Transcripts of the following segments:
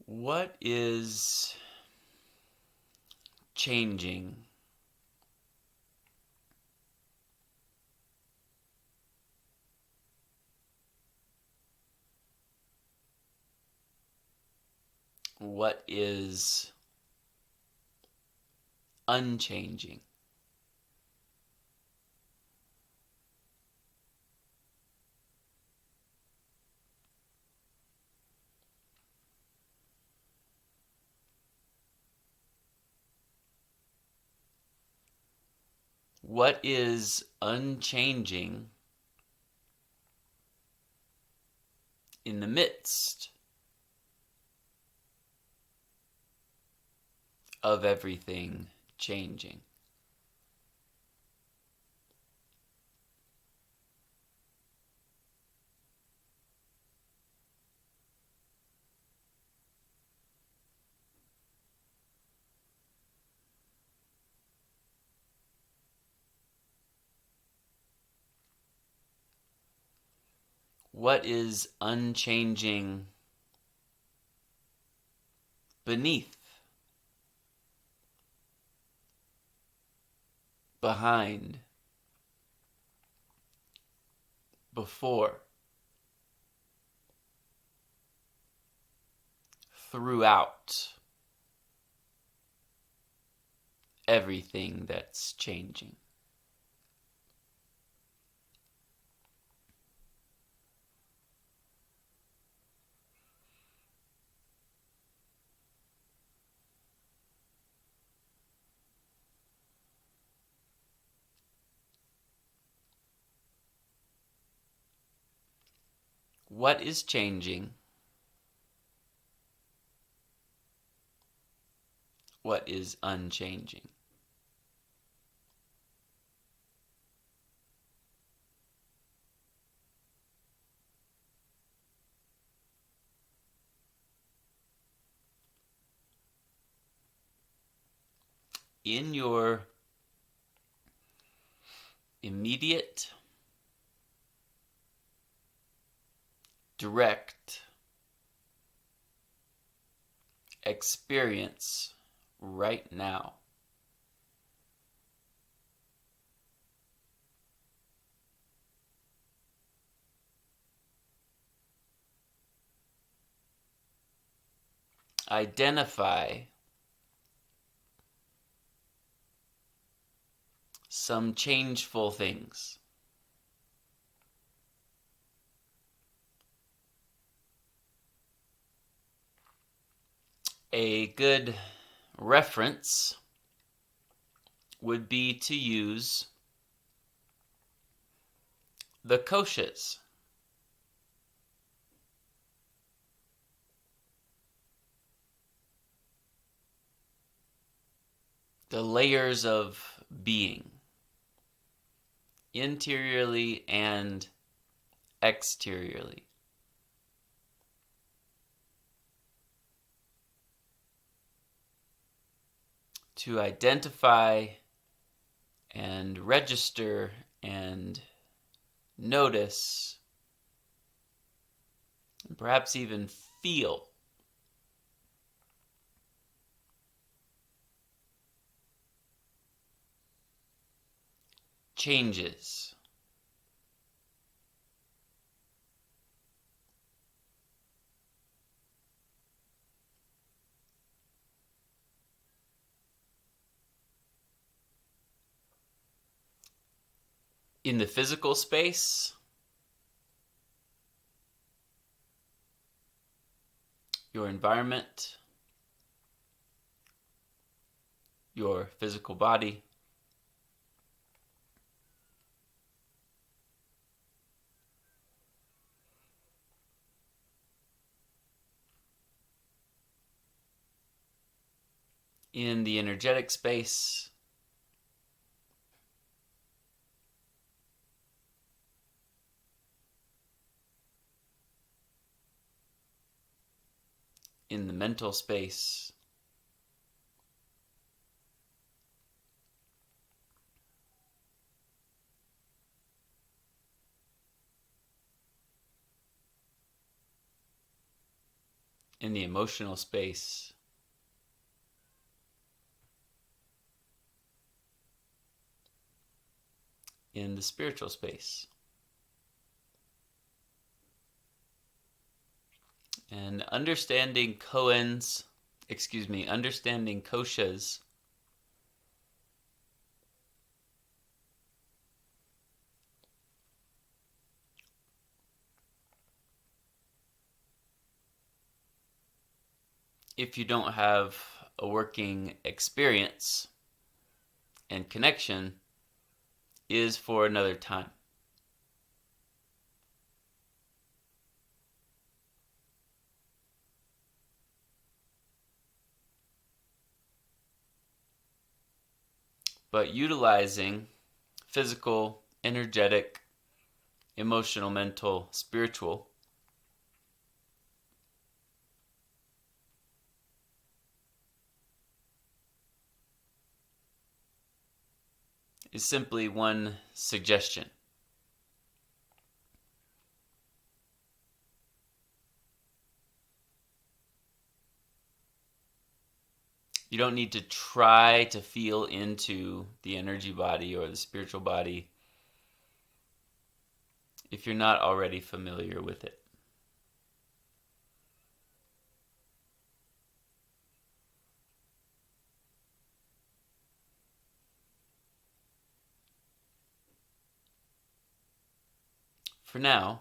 What is changing? What is unchanging? What is unchanging in the midst of everything changing? What is unchanging beneath, behind, before, throughout everything that's changing? What is changing? What is unchanging? In your immediate, direct experience right now, identify some changeful things. A good reference would be to use the koshas. The layers of being, interiorly and exteriorly. To identify and register and notice, and perhaps even feel changes. In the physical space, your environment, your physical body, in the energetic space, in the mental space, in the emotional space, in the spiritual space. And understanding koshas if you don't have a working experience and connection is for another time. But utilizing physical, energetic, emotional, mental, spiritual is simply one suggestion. You don't need to try to feel into the energy body or the spiritual body if you're not already familiar with it. For now,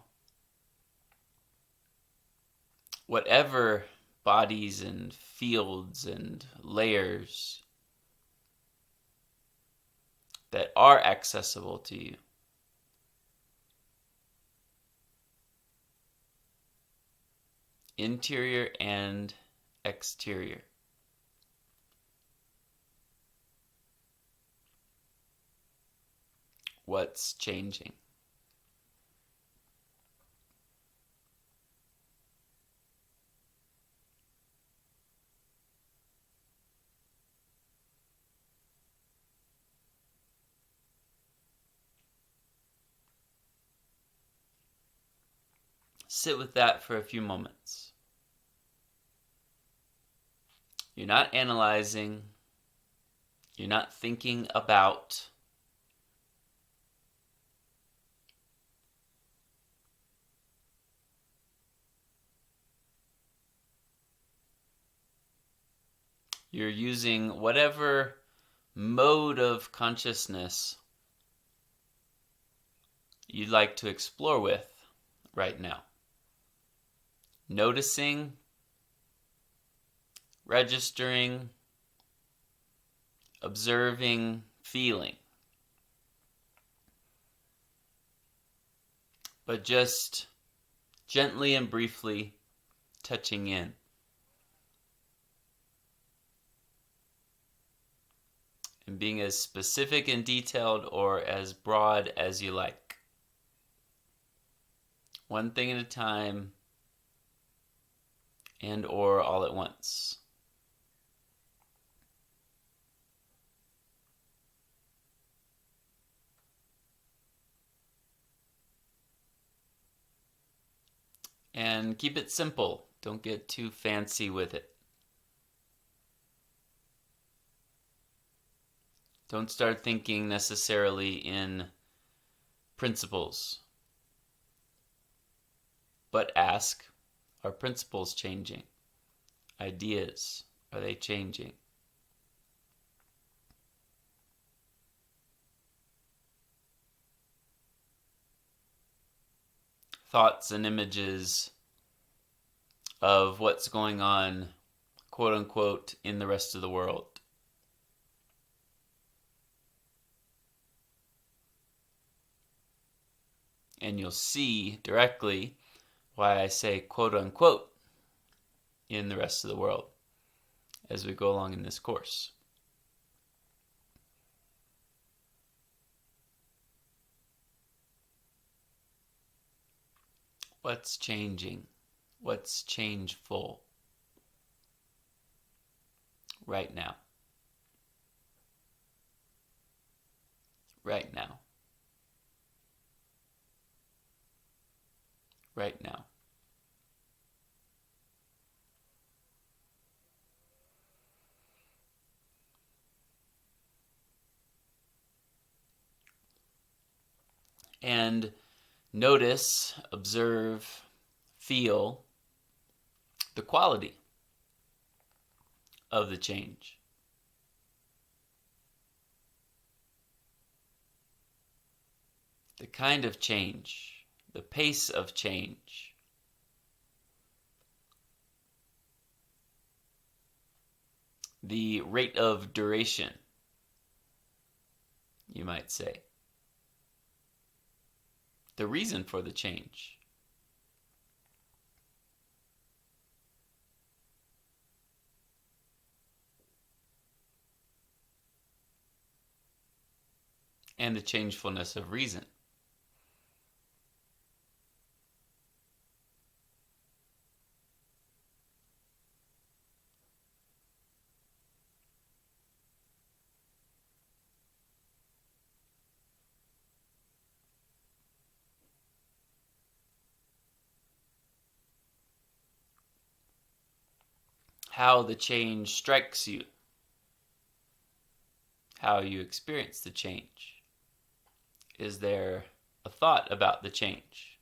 whatever bodies and fields and layers that are accessible to you, interior and exterior, what's changing? Sit with that for a few moments. You're not analyzing. You're not thinking about. You're using whatever mode of consciousness you'd like to explore with right now. Noticing, registering, observing, feeling. But just gently and briefly touching in. And being as specific and detailed or as broad as you like. One thing at a time and or all at once. And keep it simple. Don't get too fancy with it. Don't start thinking necessarily in principles. But ask, are principles changing? Ideas, are they changing? Thoughts and images of what's going on, quote unquote, in the rest of the world. And you'll see directly why I say quote unquote in the rest of the world as we go along in this course. What's changing? What's changeful right now? Right now. Right now. and notice, observe, feel the quality of the change. The kind of change, the pace of change. The rate of duration, you might say. The reason for the change. And the changefulness of reason. How the change strikes you. How you experience the change. Is there a thought about the change?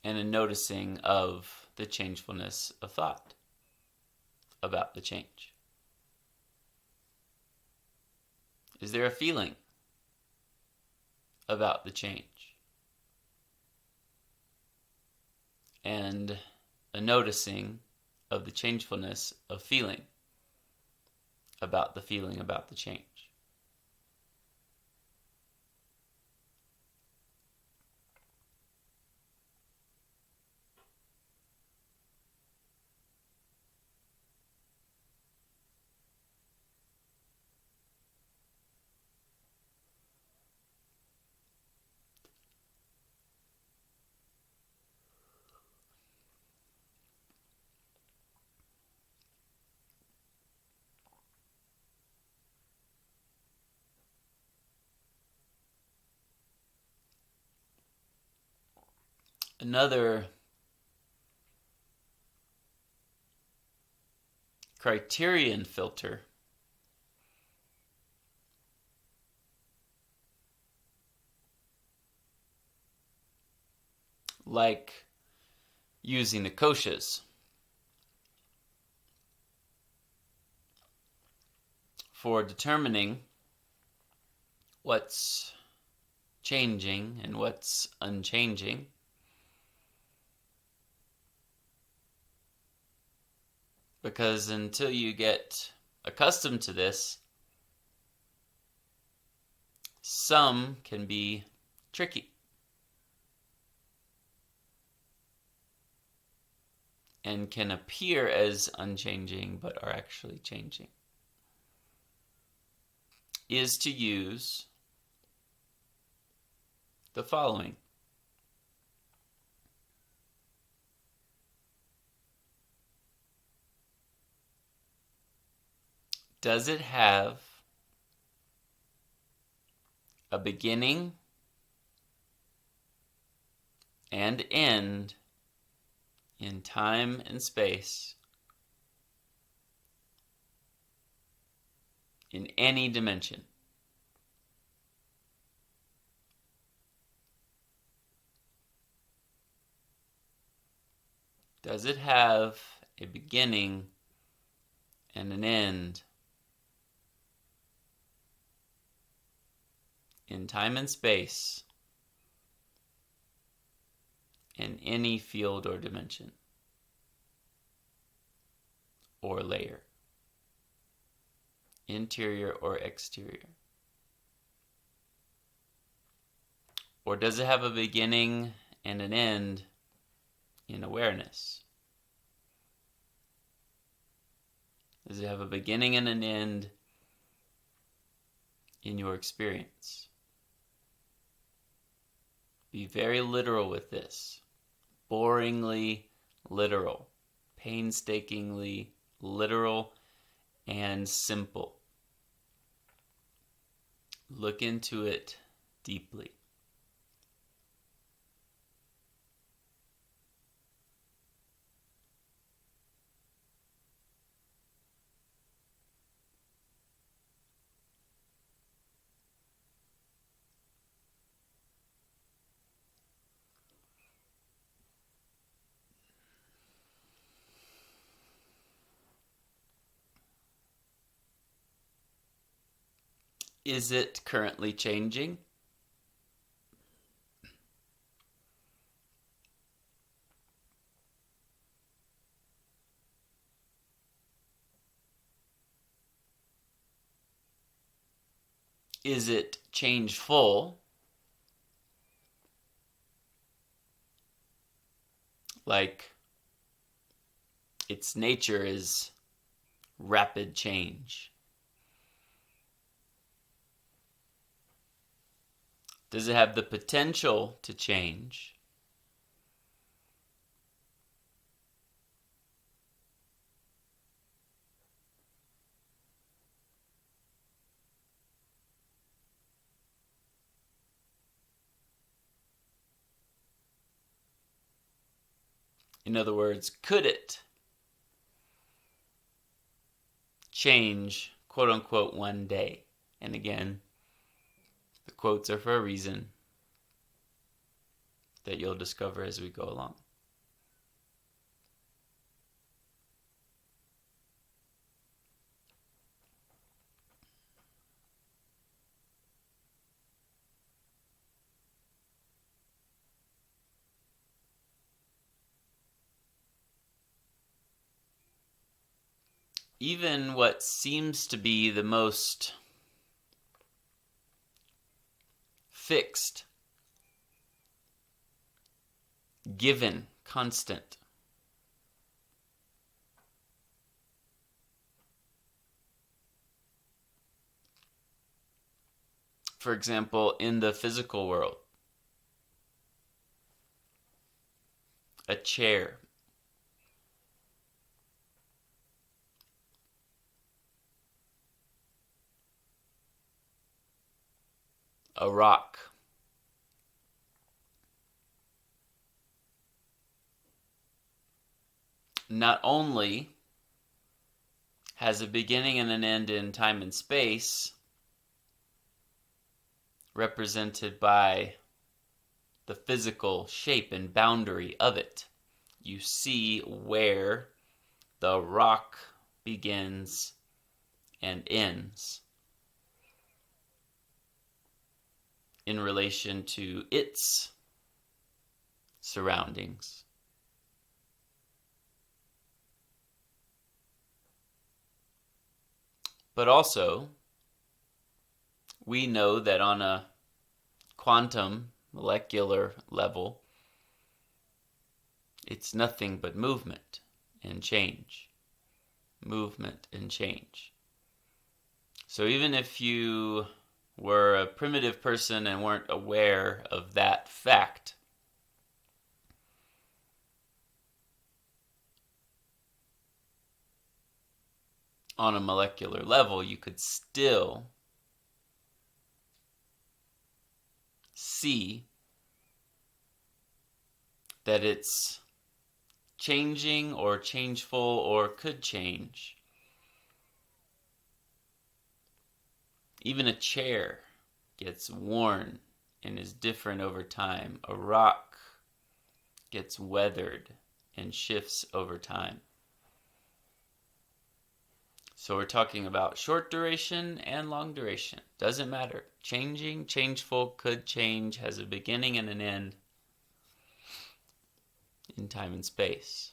And a noticing of the changefulness of thought about the change? Is there a feeling about the change? And a noticing of the changefulness of feeling about the feeling about the change. Another criterion filter like using the koshas for determining what's changing and what's unchanging. Because until you get accustomed to this, some can be tricky. And can appear as unchanging, but are actually changing. Is to use the following. Does it have a beginning and end in time and space in any dimension? Does it have a beginning and an end in time and space in any field or dimension or layer, interior or exterior? Or does it have a beginning and an end in awareness? Does it have a beginning and an end in your experience? Be very literal with this. Boringly literal. Painstakingly literal and simple. Look into it deeply. Is it currently changing? Is it changeful? Like its nature is rapid change. Does it have the potential to change? In other words, could it change, quote unquote, one day? And again, the quotes are for a reason that you'll discover as we go along. Even what seems to be the most fixed, given, constant, for example, in the physical world, a chair, a rock, not only has a beginning and an end in time and space, represented by the physical shape and boundary of it. You see where the rock begins and ends in relation to its surroundings. But also, we know that on a quantum molecular level, it's nothing but movement and change. Movement and change. So even if you were a primitive person and weren't aware of that fact, on a molecular level, you could still see that it's changing or changeful or could change. Even a chair gets worn and is different over time. A rock gets weathered and shifts over time. So we're talking about short duration and long duration. Doesn't matter. Changing, changeful, could change, has a beginning and an end in time and space.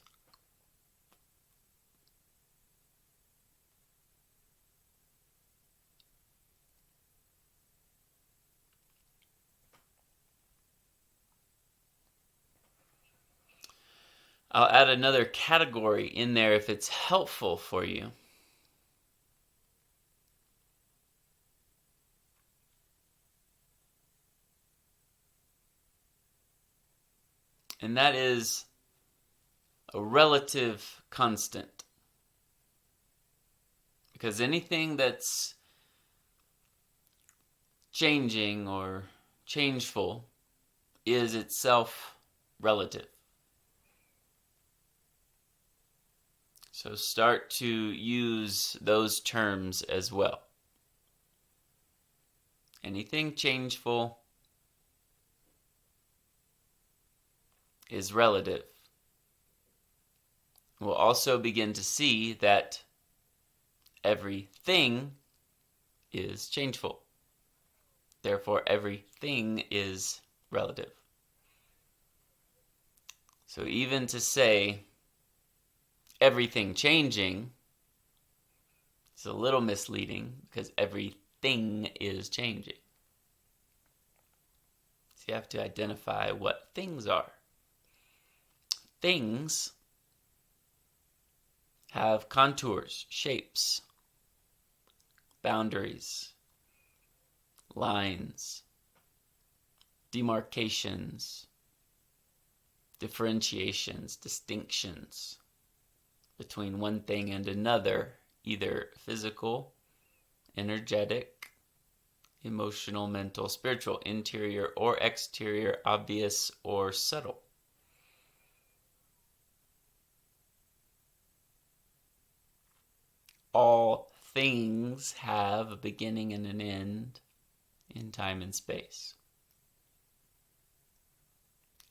I'll add another category in there if it's helpful for you. And that is a relative constant. Because anything that's changing or changeful is itself relative. So start to use those terms as well. Anything changeful is relative. We'll also begin to see that everything is changeful. Therefore, everything is relative. So even to say everything changing is a little misleading because everything is changing. So you have to identify what things are. Things have contours, shapes, boundaries, lines, demarcations, differentiations, distinctions between one thing and another, either physical, energetic, emotional, mental, spiritual, interior or exterior, obvious or subtle. All things have a beginning and an end in time and space,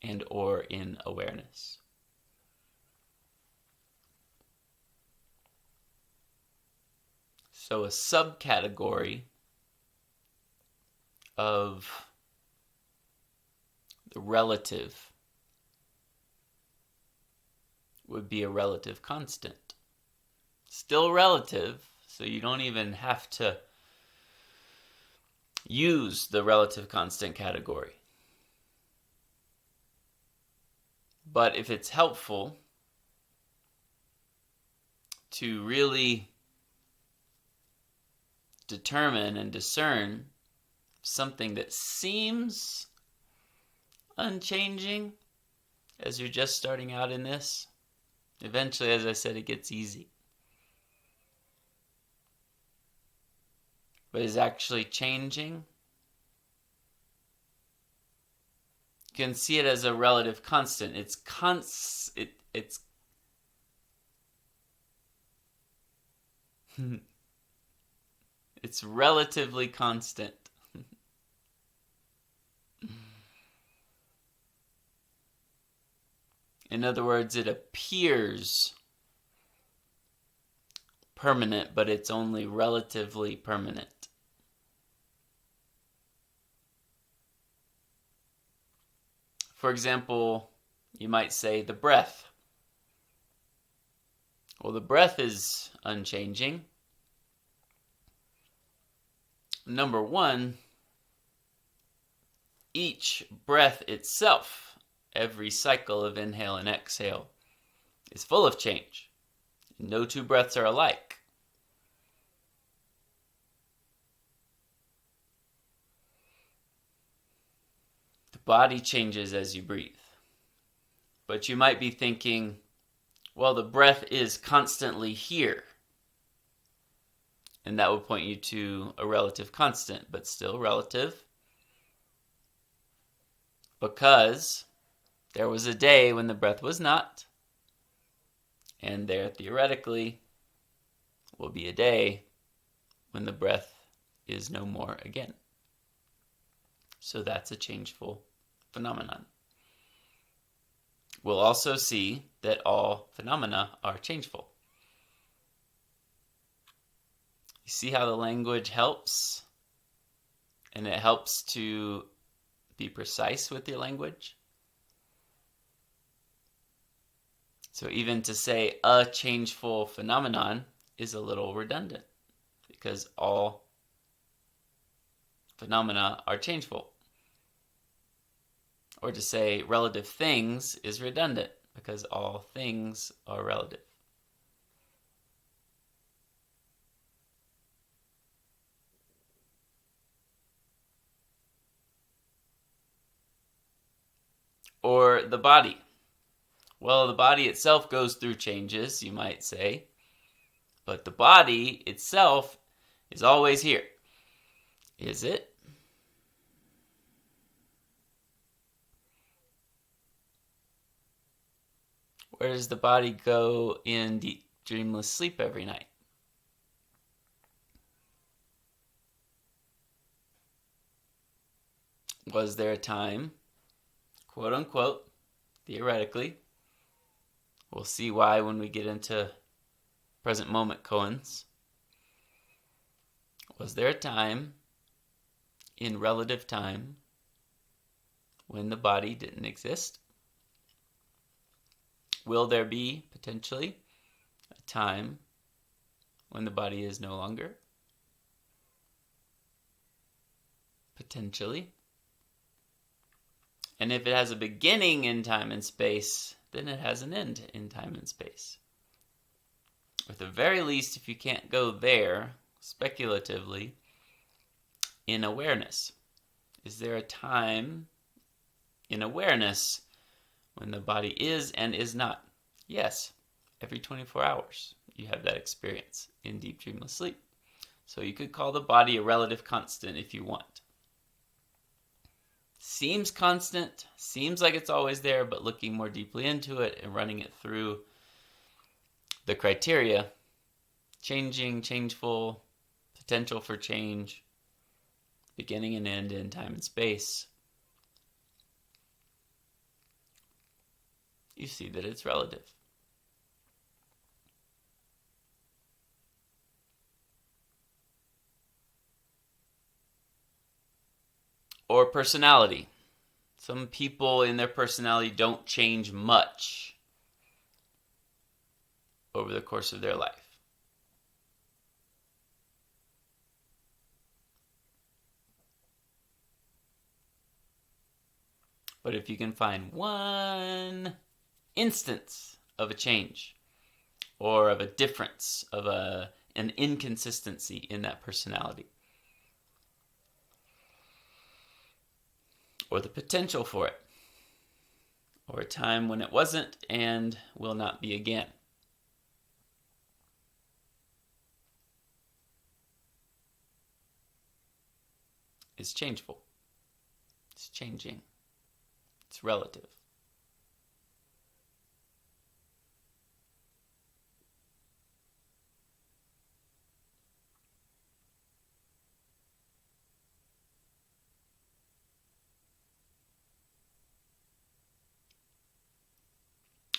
and or in awareness. So a subcategory of the relative would be a relative constant. Still relative, so you don't even have to use the relative constant category. But if it's helpful to really determine and discern something that seems unchanging as you're just starting out in this, eventually, as I said, it gets easy. But is actually changing, you can see it as a relative constant. It's it's relatively constant. In other words, it appears permanent, but it's only relatively permanent. For example, you might say the breath. Well, the breath is unchanging. Number one, each breath itself, every cycle of inhale and exhale, is full of change. No two breaths are alike. The body changes as you breathe. But you might be thinking, well, the breath is constantly here. And that would point you to a relative constant, but still relative. Because there was a day when the breath was not, and there theoretically will be a day when the breath is no more again. So that's a changeful phenomenon. We'll also see that all phenomena are changeful. You see how the language helps? And it helps to be precise with your language. So even to say a changeful phenomenon is a little redundant because all phenomena are changeful. Or to say relative things is redundant because all things are relative. Or the body. Well, the body itself goes through changes, you might say, but the body itself is always here. Is it? Where does the body go in deep, dreamless sleep every night? Was there a time, quote unquote, theoretically, we'll see why when we get into present moment koans, was there a time in relative time when the body didn't exist? Will there be, potentially, a time when the body is no longer? Potentially. And if it has a beginning in time and space, then it has an end in time and space. At the very least, if you can't go there, speculatively, in awareness. Is there a time in awareness when the body is and is not? Yes, every 24 hours you have that experience in deep dreamless sleep. So you could call the body a relative constant if you want. Seems constant, seems like it's always there, but looking more deeply into it and running it through the criteria, changing, changeful, potential for change, beginning and end in time and space, you see that it's relative. Or personality. Some people in their personality don't change much over the course of their life. But if you can find one instance of a change or of a difference, of an inconsistency in that personality, or the potential for it, or a time when it wasn't and will not be again, it's changeful. It's changing. It's relative.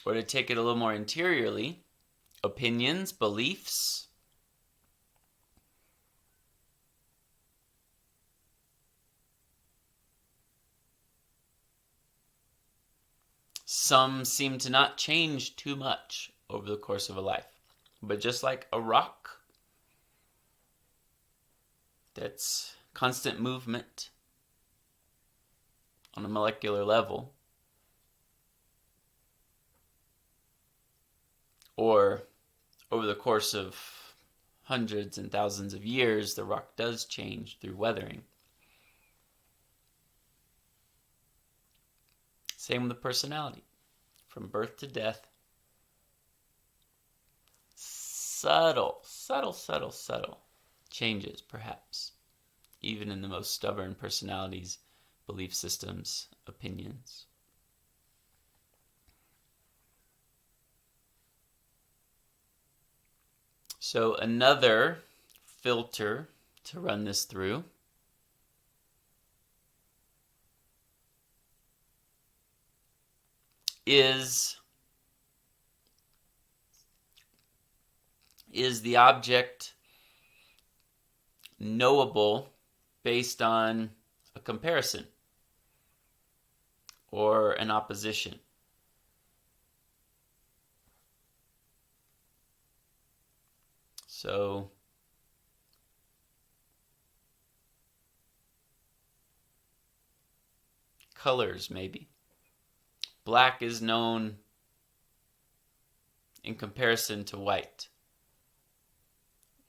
Or to take it a little more interiorly, opinions, beliefs, some seem to not change too much over the course of a life. But just like a rock that's constant movement on a molecular level, or over the course of hundreds and thousands of years, the rock does change through weathering. Same with the personality. From birth to death, subtle changes, perhaps, even in the most stubborn personalities, belief systems, opinions. So another filter to run this through is the object knowable based on a comparison or an opposition? So colors, maybe. Black is known in comparison to white,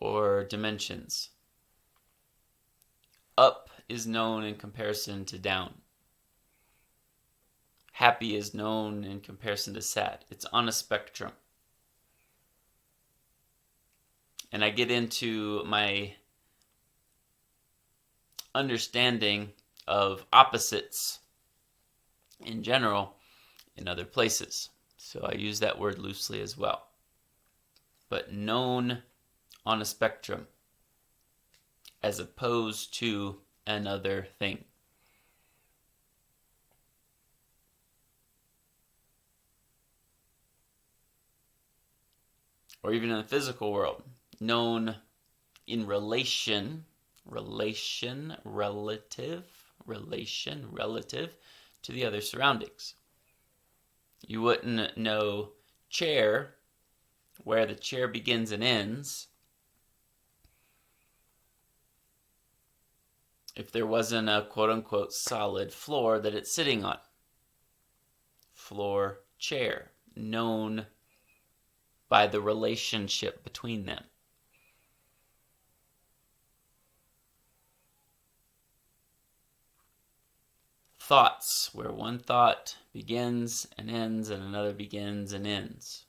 or dimensions. Up is known in comparison to down. Happy is known in comparison to sad. It's on a spectrum. And I get into my understanding of opposites in general in other places. So I use that word loosely as well. But known on a spectrum as opposed to another thing. Or even in the physical world, known in relation relation relative to the other surroundings. You wouldn't know chair, where the chair begins and ends, if there wasn't a quote-unquote solid floor that it's sitting on. Floor, chair, known by the relationship between them. Thoughts, where one thought begins and ends and another begins and ends.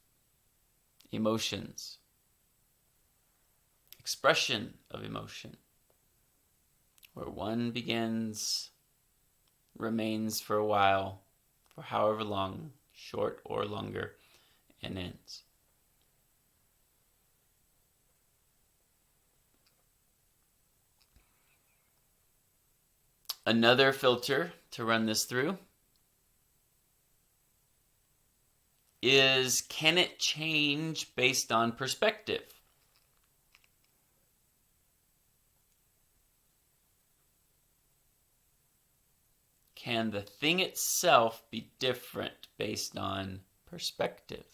Emotions. Expression of emotion, where one begins, remains for a while, for however long, short or longer, and ends. Another filter to run this through is, can it change based on perspective? Can the thing itself be different based on perspective?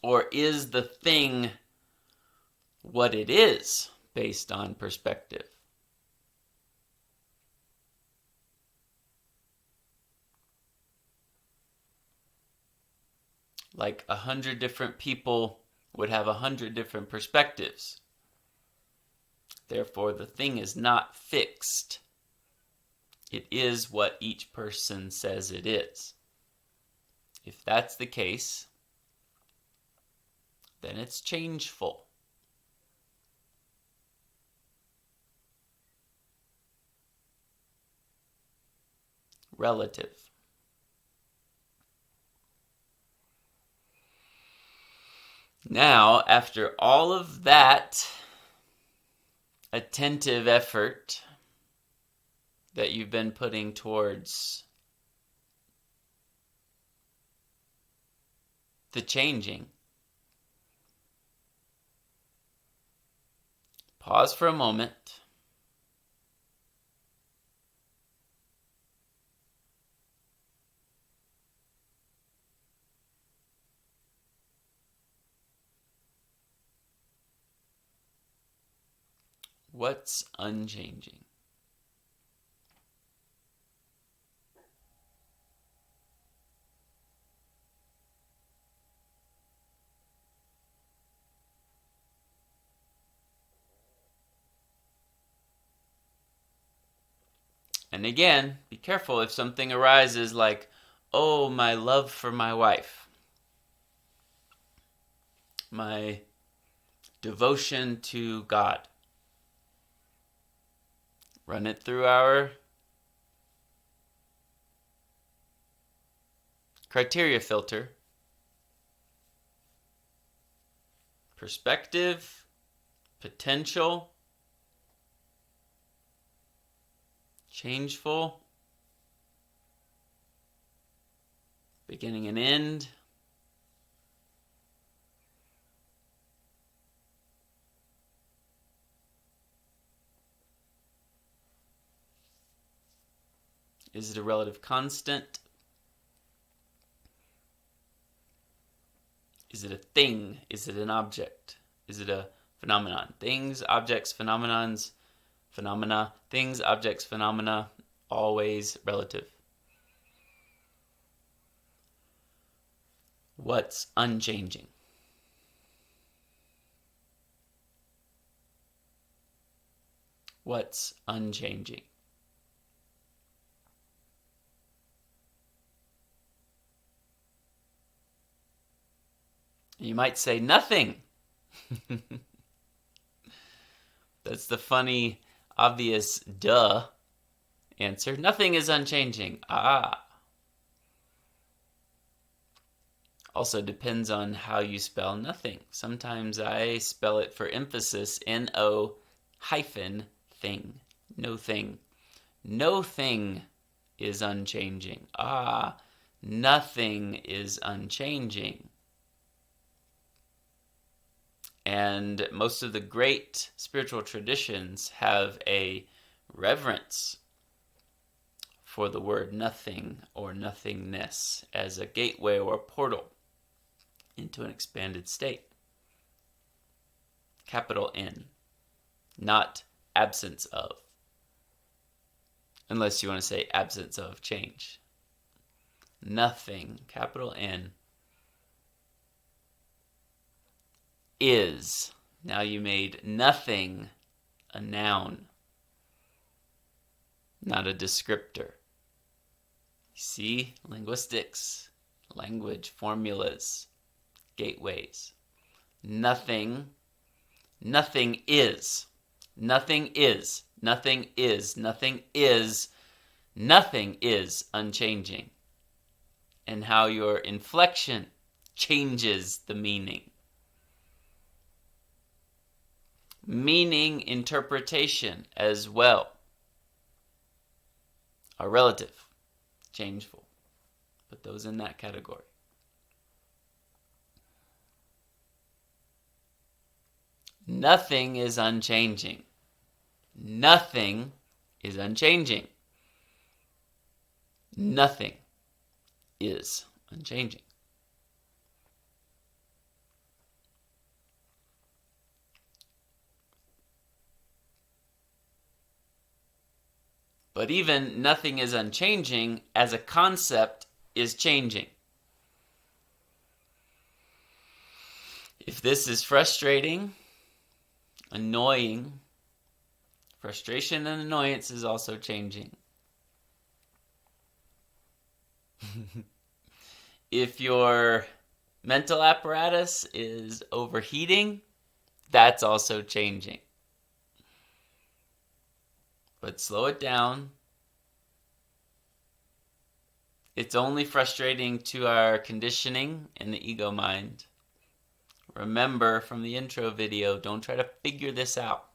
Or is the thing what it is based on perspective? Like 100 different people would have 100 different perspectives. Therefore, the thing is not fixed. It is what each person says it is. If that's the case, then it's changeful. Relative. Now, after all of that attentive effort that you've been putting towards the changing, pause for a moment. What's unchanging? And again, be careful if something arises like, oh, my love for my wife, my devotion to God. Run it through our criteria filter. Perspective, potential, changeful, beginning and end, is it a relative constant? Is it a thing? Is it an object? Is it a phenomenon? Things, objects, phenomenons, phenomena, things, objects, phenomena, always relative. What's unchanging? What's unchanging? You might say nothing. That's the funny, obvious, duh answer. Nothing is unchanging. Also depends on how you spell nothing. Sometimes I spell it for emphasis, N-O hyphen thing. No thing. No thing is unchanging. nothing is unchanging. And most of the great spiritual traditions have a reverence for the word nothing or nothingness as a gateway or a portal into an expanded state. Capital N, not absence of. Unless you want to say absence of change. Nothing, capital N, is. Now you made nothing a noun, not a descriptor. See, linguistics, language, formulas, gateways. Nothing is. Nothing is. Nothing is. Nothing is. Nothing is unchanging. And how your inflection changes the meaning. Meaning interpretation as well are relative, changeful. Put those in that category. Nothing is unchanging. Nothing is unchanging. Nothing is unchanging. But even nothing is unchanging as a concept is changing. If this is frustrating, annoying, frustration and annoyance is also changing. If your mental apparatus is overheating, that's also changing. But slow it down. It's only frustrating to our conditioning in the ego mind. Remember from the intro video, don't try to figure this out.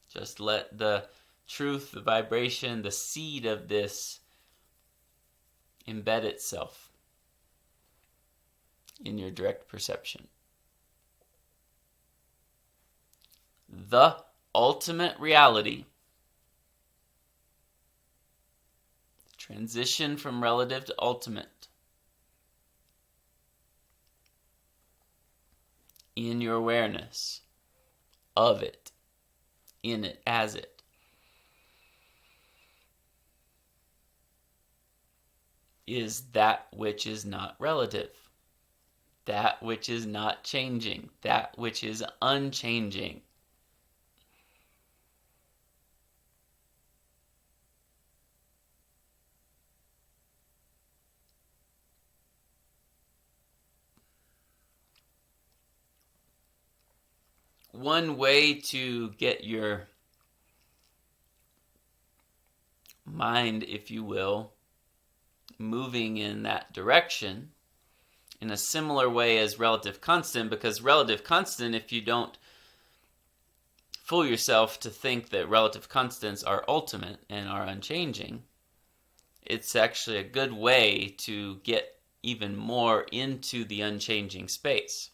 Just let the truth, the vibration, the seed of this embed itself in your direct perception. The ultimate reality, transition from relative to ultimate, in your awareness of it, in it, as it, is that which is not relative, that which is not changing, that which is unchanging. One way to get your mind, if you will, moving in that direction in a similar way as relative constant, because relative constant, if you don't fool yourself to think that relative constants are ultimate and are unchanging, it's actually a good way to get even more into the unchanging space.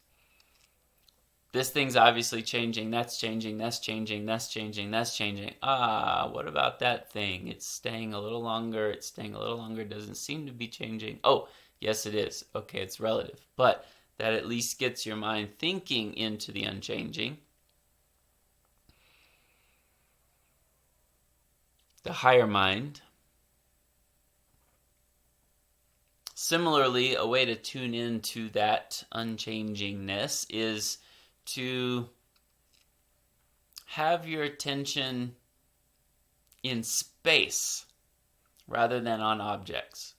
This thing's obviously changing, that's changing, that's changing, that's changing, that's changing. What about that thing? It's staying a little longer, doesn't seem to be changing. Oh, yes it is. Okay, it's relative. But that at least gets your mind thinking into the unchanging. The higher mind. Similarly, a way to tune into that unchangingness is to have your attention in space rather than on objects.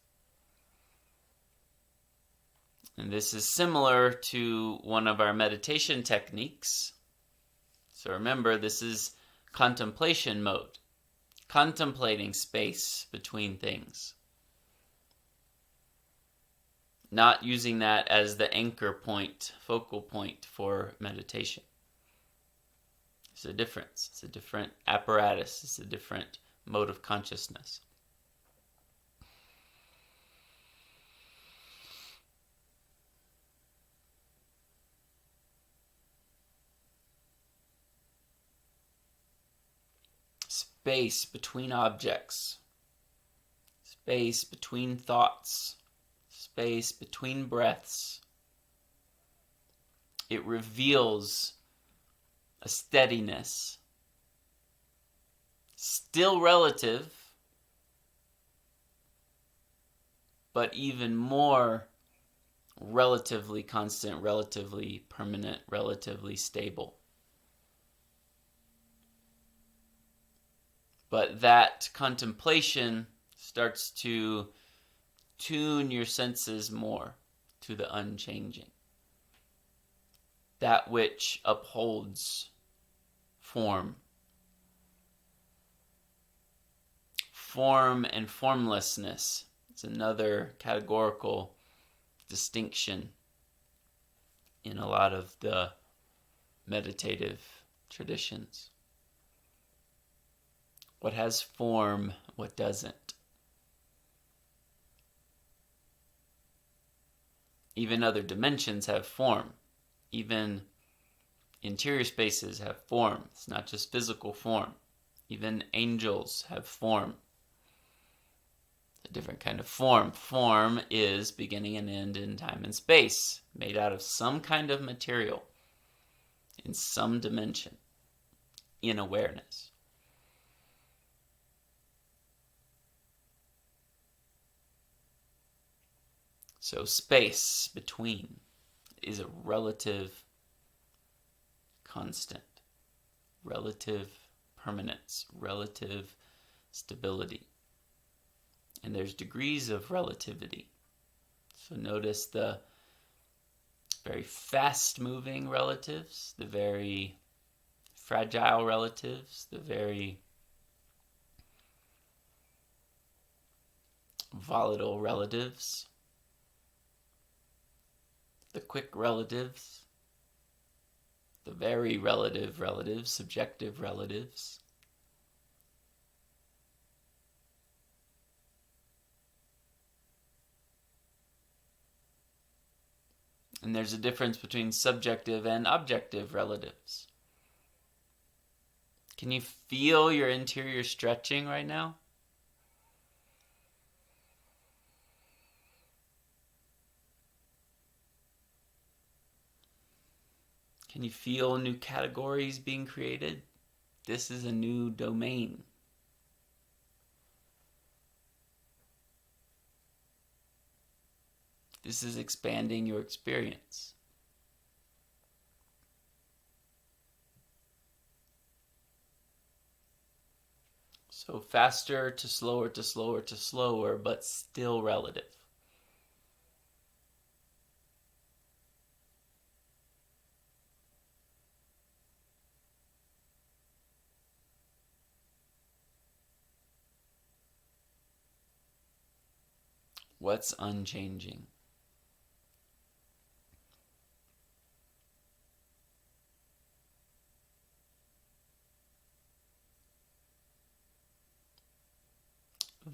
And this is similar to one of our meditation techniques. So remember, this is contemplation mode, contemplating space between things. Not using that as the anchor point, focal point for meditation. It's a difference. It's a different apparatus. It's a different mode of consciousness. space between objects, space between thoughts, space between breaths. It reveals a steadiness, still relative, but even more relatively constant, relatively permanent, relatively stable. But that contemplation starts to tune your senses more to the unchanging, that which upholds form. Form and formlessness is another categorical distinction in a lot of the meditative traditions. What has form, what doesn't. Even other dimensions have form. Even interior spaces have form. It's not just physical form. Even angels have form. A different kind of form. Form is beginning and end in time and space, made out of some kind of material, in some dimension, in awareness. So space between is a relative constant, relative permanence, relative stability. And there's degrees of relativity. So notice the very fast-moving relatives, the very fragile relatives, the very volatile relatives, the quick relatives, the very relative relatives, subjective relatives. And there's a difference between subjective and objective relatives. Can you feel your interior stretching right now? Can you feel new categories being created? This is a new domain. This is expanding your experience. So faster to slower to slower to slower, but still relative. What's unchanging?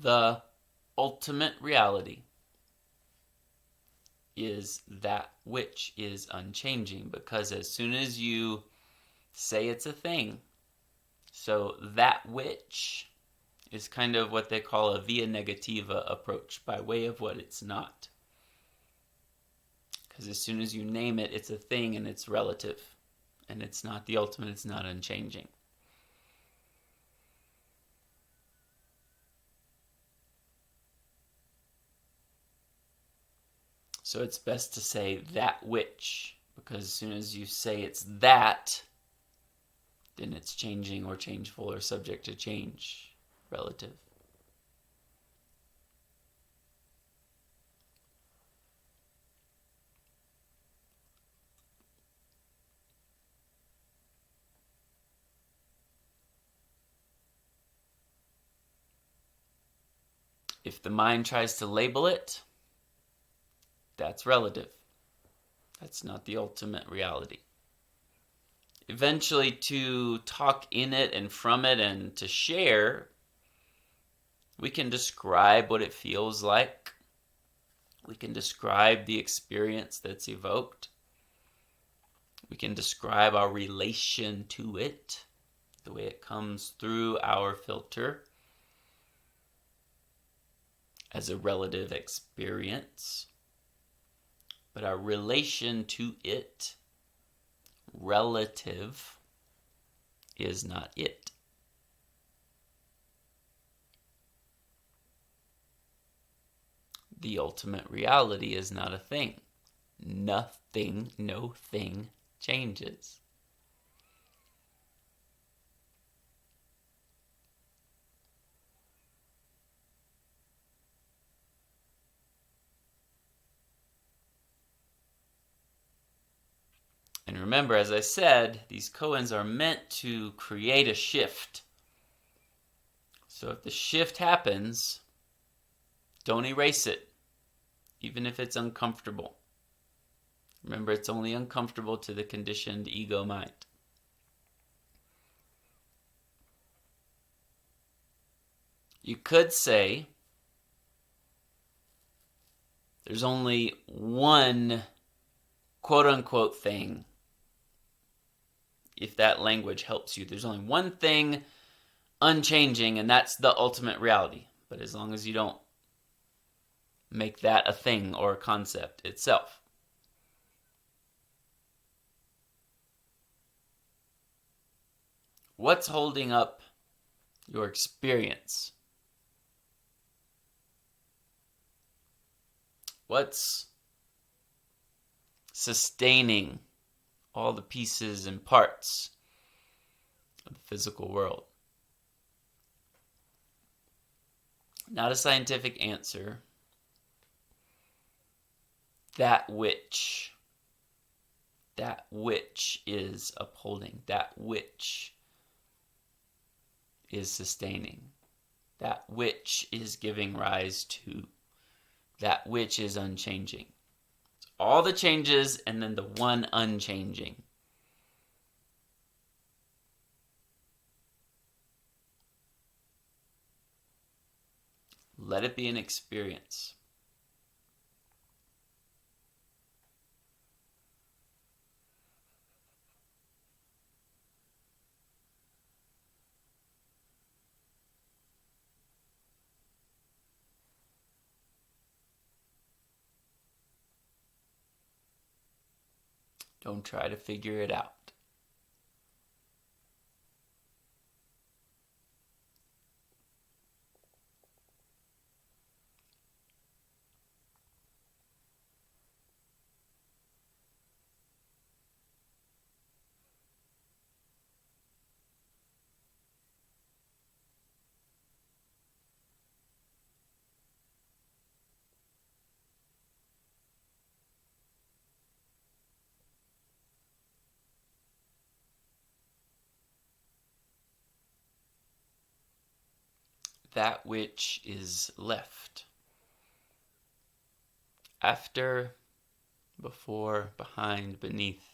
The ultimate reality is that which is unchanging, because as soon as you say it's a thing, so that which is kind of what they call a via negativa approach, by way of what it's not. Because as soon as you name it, it's a thing and it's relative. And it's not the ultimate, it's not unchanging. So it's best to say that which, because as soon as you say it's that, then it's changing or changeful or subject to change, relative. If the mind tries to label it, that's relative. That's not the ultimate reality. Eventually, to talk in it and from it and to share, we can describe what it feels like. We can describe the experience that's evoked. We can describe our relation to it. the way it comes through our filter as a relative experience, but our relation to it, relative, is not it. The ultimate reality is not a thing. Nothing, no thing changes. And remember, as I said, these koans are meant to create a shift. So if the shift happens, don't erase it, even if it's uncomfortable. Remember, it's only uncomfortable to the conditioned ego mind. You could say there's only one quote-unquote thing. If that language helps you, there's only one thing unchanging, and that's the ultimate reality. But as long as you don't make that a thing or a concept itself. What's holding up your experience? What's sustaining all the pieces and parts of the physical world? Not a scientific answer. That which is upholding, that which is sustaining, that which is giving rise to, that which is unchanging. All the changes and then the one unchanging. Let it be an experience. Don't try to figure it out. That which is left. After, before, behind, beneath,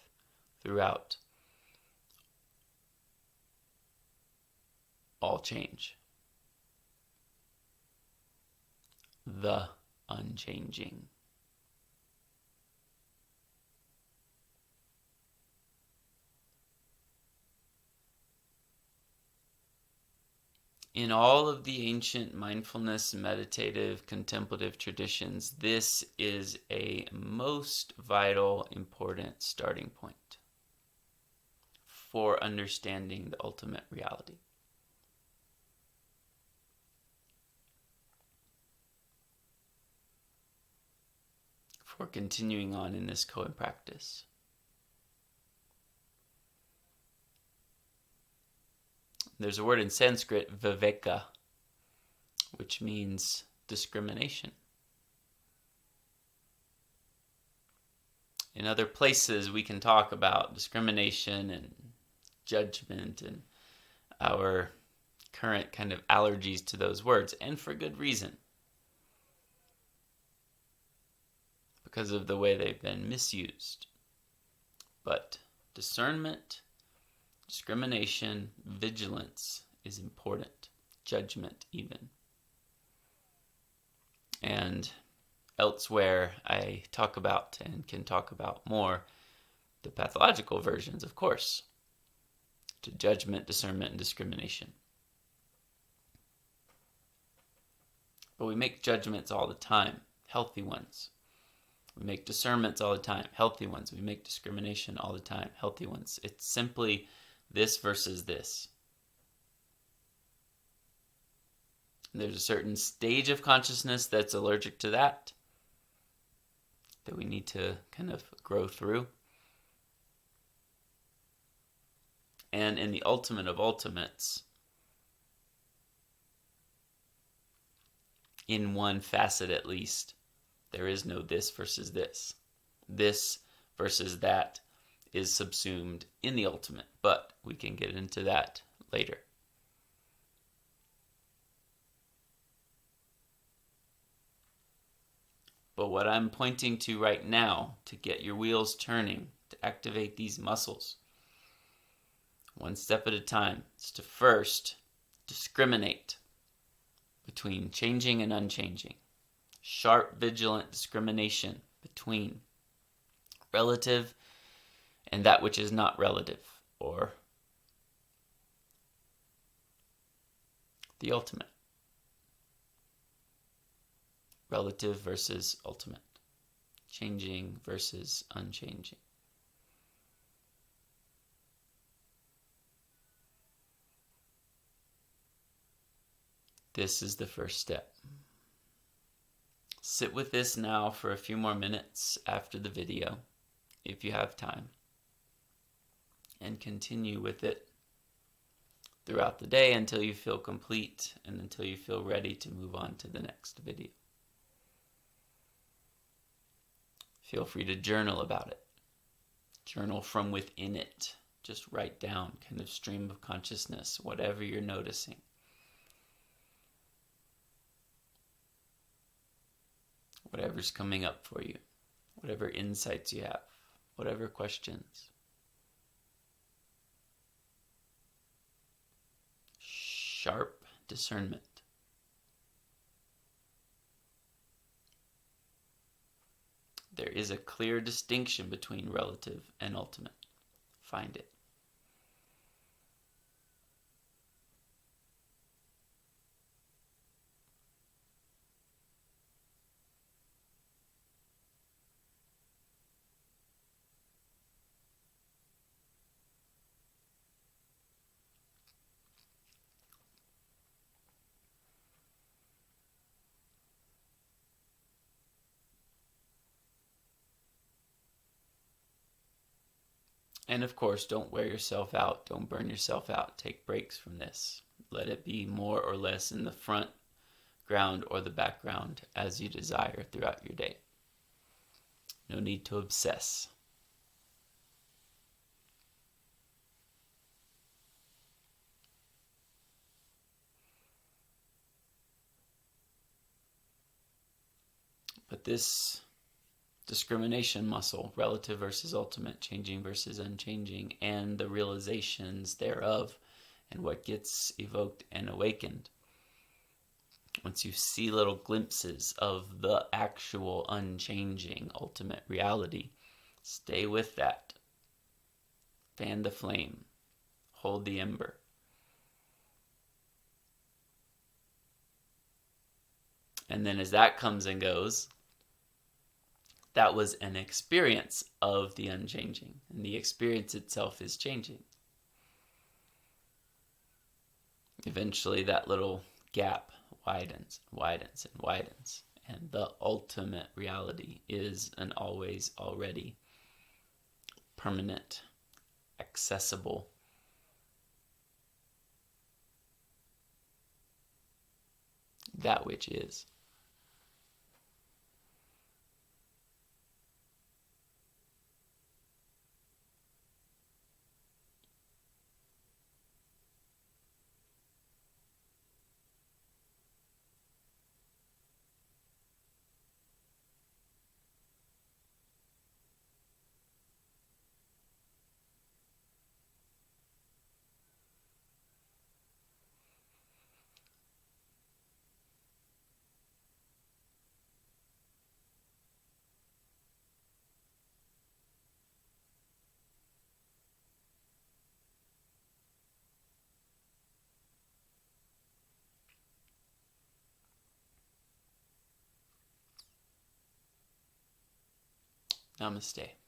throughout. All change. The unchanging. In all of the ancient mindfulness, meditative, contemplative traditions, this is a most vital, important starting point for understanding the ultimate reality. For continuing on in this koan practice. There's a word in Sanskrit, viveka, which means discrimination. In other places, we can talk about discrimination and judgment and our current kind of allergies to those words, and for good reason. Because of the way they've been misused. But discernment, discrimination, vigilance is important. Judgment even. And elsewhere I talk about and can talk about more the pathological versions, of course. to judgment, discernment, and discrimination. But we make judgments all the time, healthy ones. We make discernments all the time, healthy ones. We make discrimination all the time, healthy ones. It's simply this versus this. There's a certain stage of consciousness that's allergic to that we need to kind of grow through. And in the ultimate of ultimates, in one facet at least, there is no this versus this. This versus that is subsumed in the ultimate, but we can get into that later. But what I'm pointing to right now to get your wheels turning, to activate these muscles, one step at a time, is to first discriminate between changing and unchanging. Sharp, vigilant discrimination between relative and that which is not relative, or the ultimate. Relative versus ultimate. Changing versus unchanging. This is the first step. Sit with this now for a few more minutes after the video, if you have time, and continue with it throughout the day until you feel complete and until you feel ready to move on to the next video. Feel free to journal about it. Journal from within it. Just write down kind of stream of consciousness, whatever you're noticing. Whatever's coming up for you. Whatever insights you have. Whatever questions. Sharp discernment. There is a clear distinction between relative and ultimate. Find it. And of course, don't wear yourself out. Don't burn yourself out. Take breaks from this. Let it be more or less in the front ground or the background as you desire throughout your day. No need to obsess. But this discrimination muscle, relative versus ultimate, changing versus unchanging, and the realizations thereof, and what gets evoked and awakened. Once you see little glimpses of the actual unchanging ultimate reality, stay with that. Fan the flame. Hold the ember. And then as that comes and goes, that was an experience of the unchanging, and the experience itself is changing. Eventually that little gap widens, widens, and widens, and the ultimate reality is an always, already, permanent, accessible, that which is. Namaste.